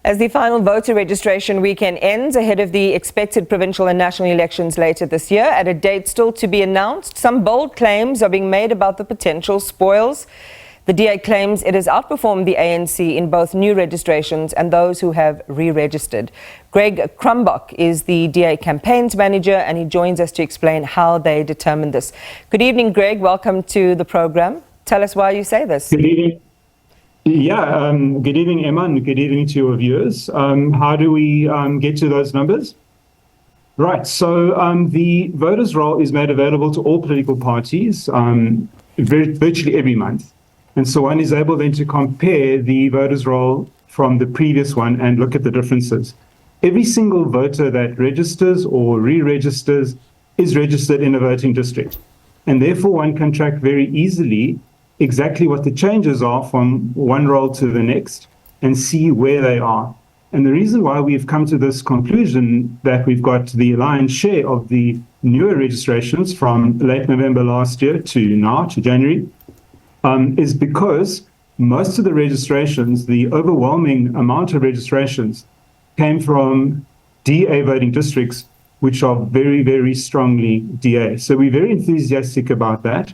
As the final voter registration weekend ends ahead of the expected provincial and national elections later this year, at a date still to be announced, some bold claims are being made about the potential spoils. The DA claims it has outperformed the ANC in both new registrations and those who have re-registered. Greg Krumbock is the DA campaigns manager, and he joins us to explain how they determined this. Good evening, Greg. Welcome to the program. Tell us why you say this. Good evening. Good evening, Emma, and good evening to your viewers. How do we get to those numbers? Right, so the voters' roll is made available to all political parties virtually every month. And so one is able then to compare the voters' roll from the previous one and look at the differences. Every single voter that registers or re-registers is registered in a voting district. And therefore one can track very easily exactly what the changes are from one roll to the next and see where they are. And the reason why we've come to this conclusion that we've got the lion's share of the newer registrations from late November last year to now, to January, is because most of the registrations, the overwhelming amount of registrations, came from DA voting districts, which are very, very strongly DA. So we're very enthusiastic about that.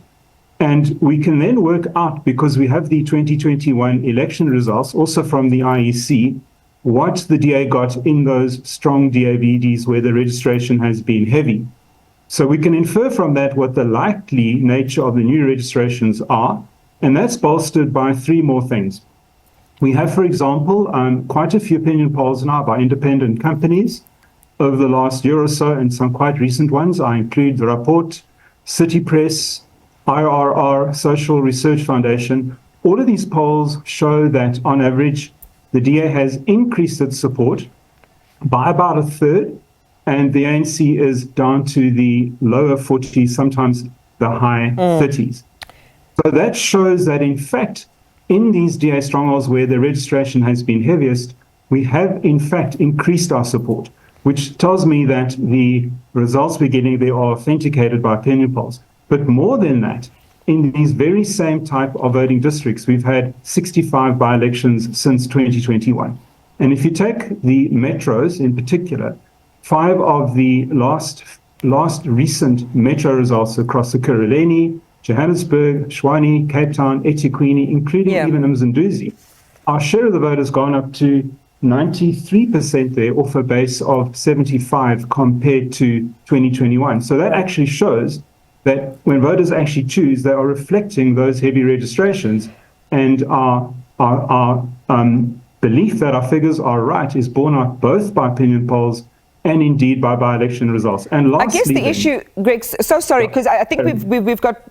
And we can then work out, because we have the 2021 election results, also from the IEC, what the DA got in those strong DAVDs where the registration has been heavy. So we can infer from that what the likely nature of the new registrations are, and that's bolstered by three more things. We have, for example, quite a few opinion polls now by independent companies over the last year or so, and some quite recent ones. I include the Rapport, City Press, IRR, Social Research Foundation. All of these polls show that on average, the DA has increased its support by about a third, and the ANC is down to the lower 40s, sometimes the high 30s. So that shows that, in fact, in these DA strongholds where the registration has been heaviest, we have, in fact, increased our support, which tells me that the results we're getting there are authenticated by opinion polls. But more than that, in these very same type of voting districts, we've had 65 by-elections since 2021. And if you take the metros in particular, 5 of the last recent metro results across the Ekurhuleni, Johannesburg, Tshwane, Cape Town, eThekwini, including even Mzinduzi, our share of the vote has gone up to 93% there, off a base of 75 compared to 2021. So that actually shows that when voters actually choose, they are reflecting those heavy registrations, and our belief that our figures are right is borne out both by opinion polls and indeed by-election results. And lastly, I guess the issue, Greg, so sorry, because I think we've got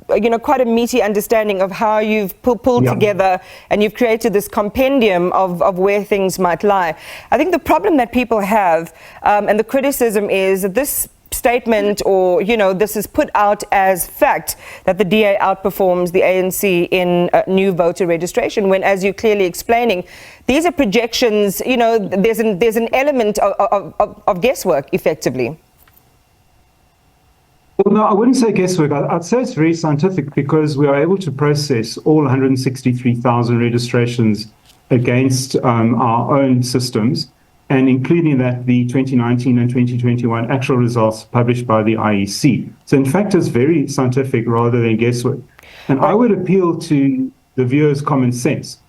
quite a meaty understanding of how you've pulled together and you've created this compendium of where things might lie. I think the problem that people have and the criticism is that this statement, or this is put out as fact, that the DA outperforms the ANC in new voter registration, when, as you're clearly explaining, these are projections. There's an element of guesswork, effectively. Well, no, I wouldn't say guesswork. I'd say it's very scientific, because we are able to process all 163,000 registrations against our own systems, and including that the 2019 and 2021 actual results published by the IEC. So in fact, it's very scientific rather than guesswork. And I would appeal to the viewers' common sense.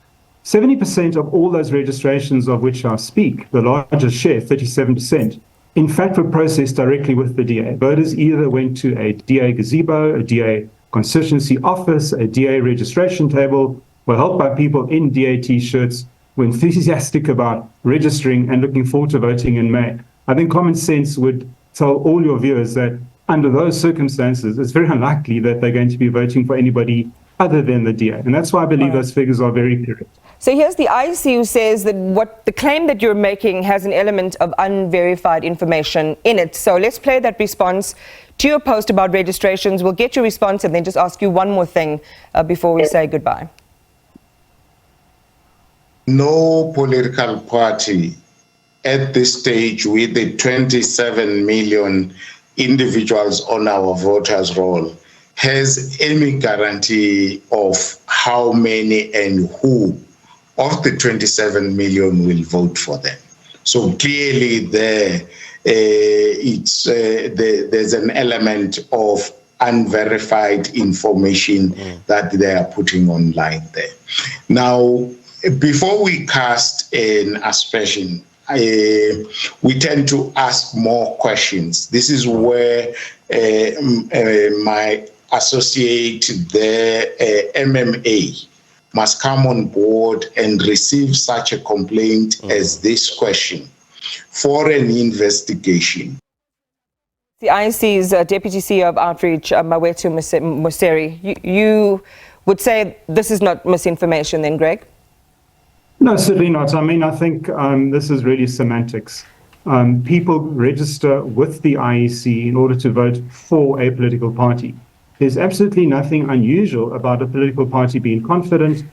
70% of all those registrations of which I speak, the largest share, 37%, in fact were processed directly with the DA. Voters either went to a DA gazebo, a DA constituency office, a DA registration table, were helped by people in DA t-shirts, were enthusiastic about registering and looking forward to voting in May. I think common sense would tell all your viewers that under those circumstances, it's very unlikely that they're going to be voting for anybody other than the DA. And that's why I believe those figures are very correct. So here's the IEC who says that what the claim that you're making has an element of unverified information in it. So let's play that response to your post about registrations. We'll get your response and then just ask you one more thing before we say goodbye. No political party at this stage, with the 27 million individuals on our voters' roll, has any guarantee of how many and who of the 27 million will vote for them. So clearly there's an element of unverified information that they are putting online there. Now, before we cast an aspersion, we tend to ask more questions. This is where my associate there, MMA, must come on board and receive such a complaint as this question for an investigation. The INC's Deputy CEO of Outreach, Mawetu Museri, you would say this is not misinformation then, Greg? No, certainly not. I mean, I think this is really semantics. People register with the IEC in order to vote for a political party. There's absolutely nothing unusual about a political party being confident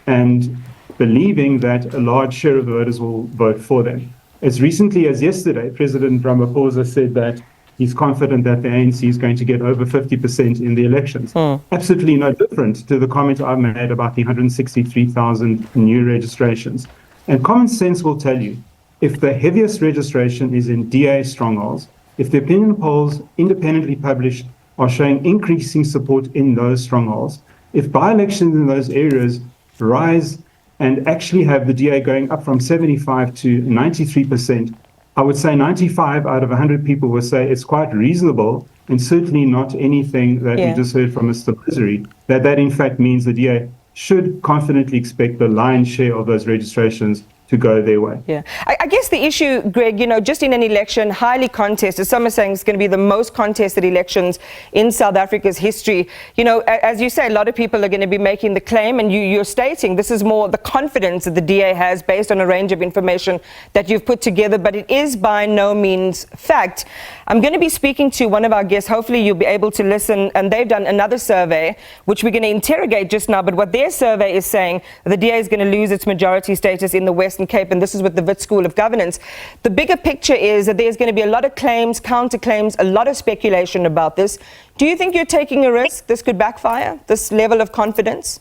and believing that a large share of the voters will vote for them. As recently as yesterday, President Ramaphosa said that he's confident that the ANC is going to get over 50% in the elections. Absolutely no different to the comment I made about the 163,000 new registrations. And common sense will tell you, if the heaviest registration is in DA strongholds, if the opinion polls independently published are showing increasing support in those strongholds, if by-elections in those areas rise and actually have the DA going up from 75 to 93%, I would say 95 out of 100 people will say it's quite reasonable, and certainly not anything that we just heard from Mr. Misery, that in fact means the DA should confidently expect the lion's share of those registrations to go their way. Yeah, I guess the issue, Greg, just in an election, highly contested, some are saying it's going to be the most contested elections in South Africa's history. As you say, a lot of people are going to be making the claim, and you're stating this is more the confidence that the DA has based on a range of information that you've put together, but it is by no means fact. I'm going to be speaking to one of our guests. Hopefully you'll be able to listen, and they've done another survey, which we're going to interrogate just now, but what their survey is saying, the DA is going to lose its majority status in the Western Cape, and this is with the Wits School of Governance. The bigger picture is that there's going to be a lot of claims, counterclaims, a lot of speculation about this. Do you think you're taking a risk this could backfire, this level of confidence?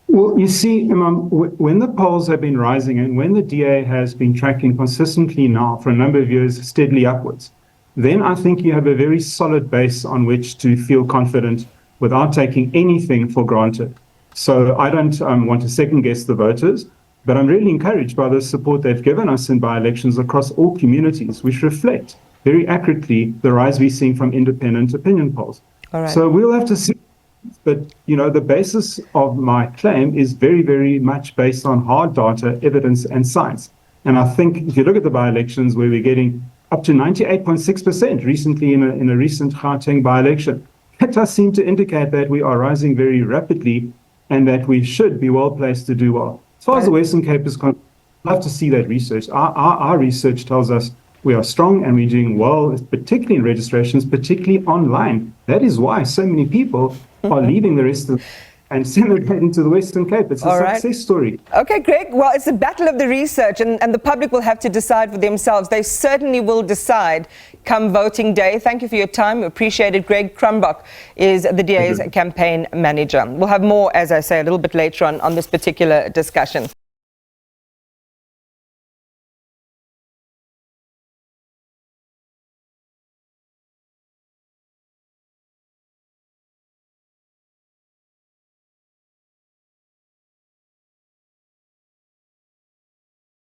Well, you see, Imam, when the polls have been rising and when the DA has been tracking consistently now for a number of years steadily upwards, then I think you have a very solid base on which to feel confident without taking anything for granted. So I don't want to second guess the voters, but I'm really encouraged by the support they've given us in by-elections across all communities, which reflect very accurately the rise we're seeing from independent opinion polls. All right. So we'll have to see. But, the basis of my claim is very, very much based on hard data, evidence, and science. And I think if you look at the by-elections where we're getting up to 98.6% recently in a recent Gauteng by-election, that does seem to indicate that we are rising very rapidly and that we should be well placed to do well. As far as the Western Cape is concerned, I'd love to see that research. Our research tells us we are strong and we're doing well, particularly in registrations, particularly online. That is why so many people are leaving the rest of and sending to the Western Cape. It's a success story. Okay, Greg. Well, it's a battle of the research, and the public will have to decide for themselves. They certainly will decide come voting day. Thank you for your time. We appreciate it. Greg Krumbock is the DA's campaign manager. We'll have more, as I say, a little bit later on this particular discussion.